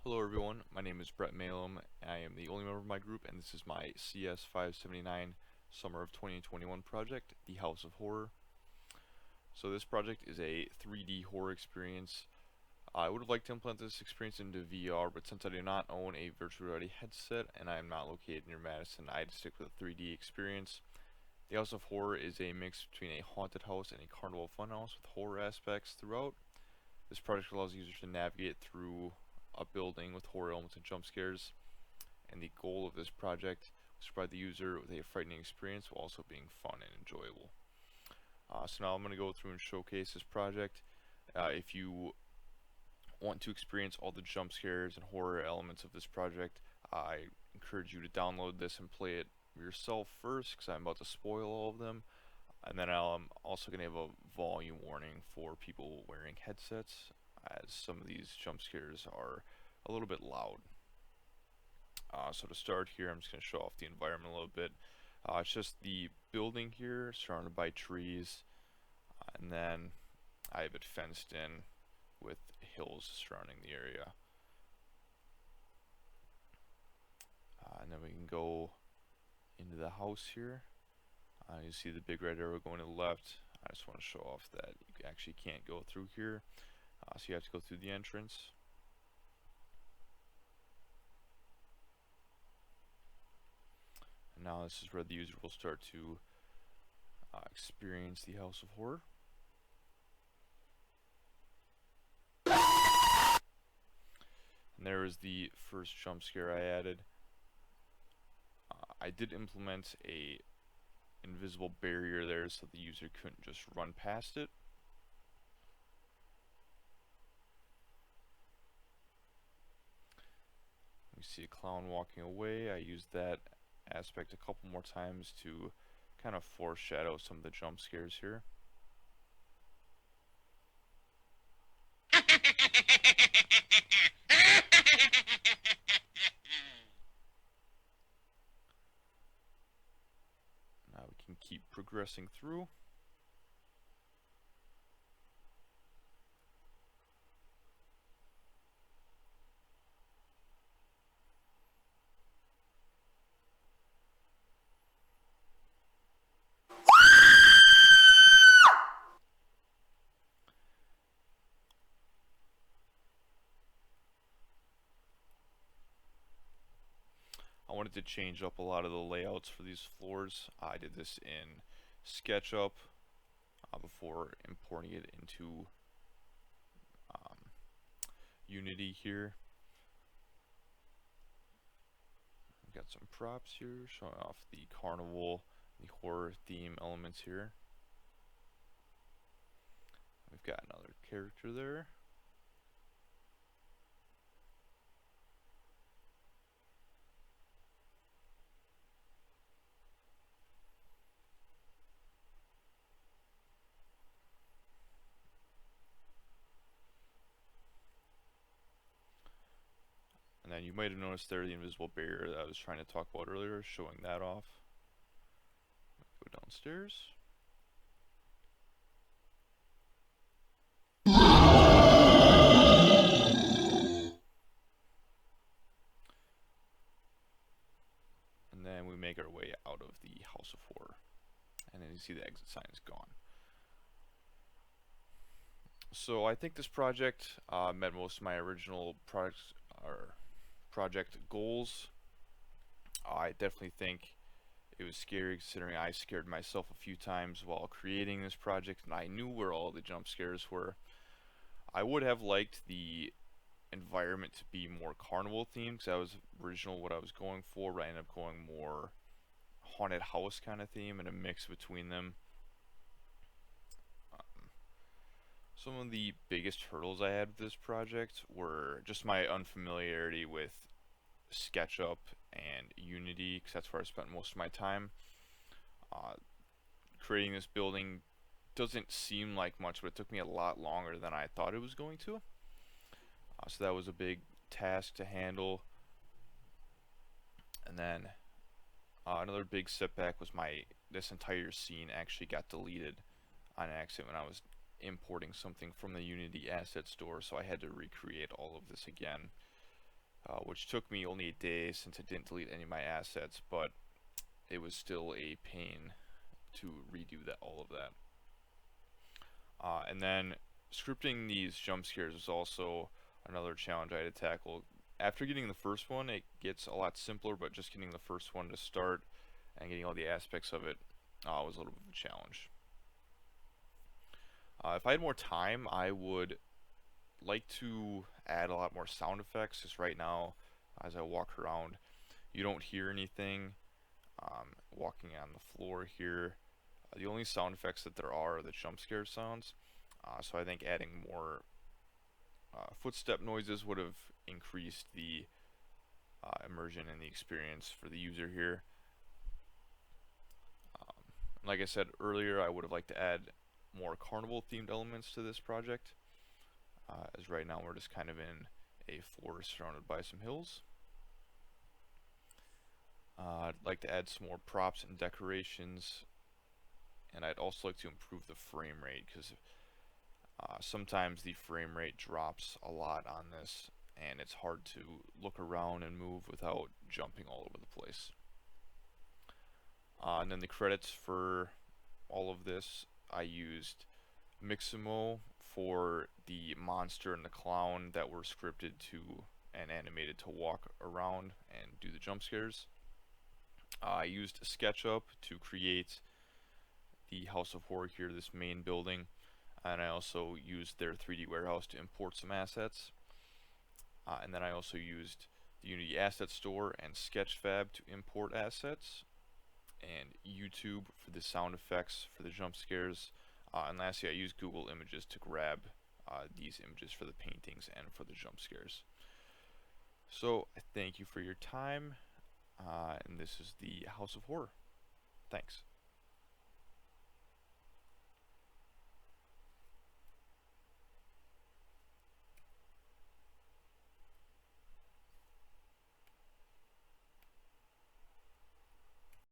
Hello everyone, my name is Brett Mahlum. I am the only member of my group, and this is my CS 579 Summer of 2021 project, The House of Horror. So this project is a 3D horror experience. I would have liked to implement this experience into VR, but since I do not own a virtual reality headset and I am not located near Madison, I had to stick with a 3D experience. The House of Horror is a mix between a haunted house and a carnival funhouse with horror aspects throughout. This project allows users to navigate through a building with horror elements and jump scares, and the goal of this project was to provide the user with a frightening experience while also being fun and enjoyable. So now I'm going to go through and showcase this project. If you want to experience all the jump scares and horror elements of this project, I encourage you to download this and play it yourself first, because I'm about to spoil all of them. And then I'm also going to have a volume warning for people wearing headsets, as some of these jump scares are a little bit loud. So to start here, I'm just going to show off the environment a little bit. It's just the building here, surrounded by trees, and then I have it fenced in with hills surrounding the area. And then we can go into the house here. You see the big red arrow going to the left. I just want to show off that you actually can't go through here, so you have to go through the entrance. And now this is where the user will start to experience the House of Horror. And there is the first jump scare I added. I did implement a invisible barrier there so the user couldn't just run past it. We see a clown walking away. I used that aspect a couple more times to kind of foreshadow some of the jump scares here. Now we can keep progressing through. I wanted to change up a lot of the layouts for these floors. I did this in SketchUp before importing it into Unity here. We've got some props here showing off the carnival, the horror theme elements here. We've got another character there. And then you might have noticed there the invisible barrier that I was trying to talk about earlier, showing that off. Go downstairs. And then we make our way out of the House of Horror. And then you see the exit sign is gone. So I think this project met most of my original project goals. I definitely think it was scary, considering I scared myself a few times while creating this project, and I knew where all the jump scares were. I would have liked the environment to be more carnival themed, because that was original what I was going for, but I ended up going more haunted house kind of theme and a mix between them. Some of the biggest hurdles I had with this project were just my unfamiliarity with SketchUp and Unity, because that's where I spent most of my time. Creating this building doesn't seem like much, but it took me a lot longer than I thought it was going to. So that was a big task to handle. And then another big setback was this entire scene actually got deleted on accident when I was importing something from the Unity asset store, so I had to recreate all of this again. which took me only a day since I didn't delete any of my assets, but it was still a pain to redo all of that. And then scripting these jump scares was also another challenge I had to tackle. After getting the first one, it gets a lot simpler, but just getting the first one to start and getting all the aspects of it was a little bit of a challenge. If I had more time, I would like to add a lot more sound effects. Just right now, as I walk around, you don't hear anything. Walking on the floor here, the only sound effects that there are the jump scare sounds. So I think adding more footstep noises would have increased the immersion and the experience for the user here. Like I said earlier, I would have liked to add more carnival themed elements to this project, as right now we're just kind of in a forest surrounded by some hills. I'd like to add some more props and decorations, and I'd also like to improve the frame rate, because sometimes the frame rate drops a lot on this, and it's hard to look around and move without jumping all over the place. And then the credits for all of this, I used Mixamo for the monster and the clown that were scripted to and animated to walk around and do the jump scares. I used SketchUp to create the House of Horror here, this main building, and I also used their 3D warehouse to import some assets. And then I also used the Unity Asset Store and Sketchfab to import assets, and YouTube for the sound effects for the jump scares. And lastly, I used Google Images to grab these images for the paintings and for the jump scares. So, thank you for your time, and this is the House of Horror. Thanks.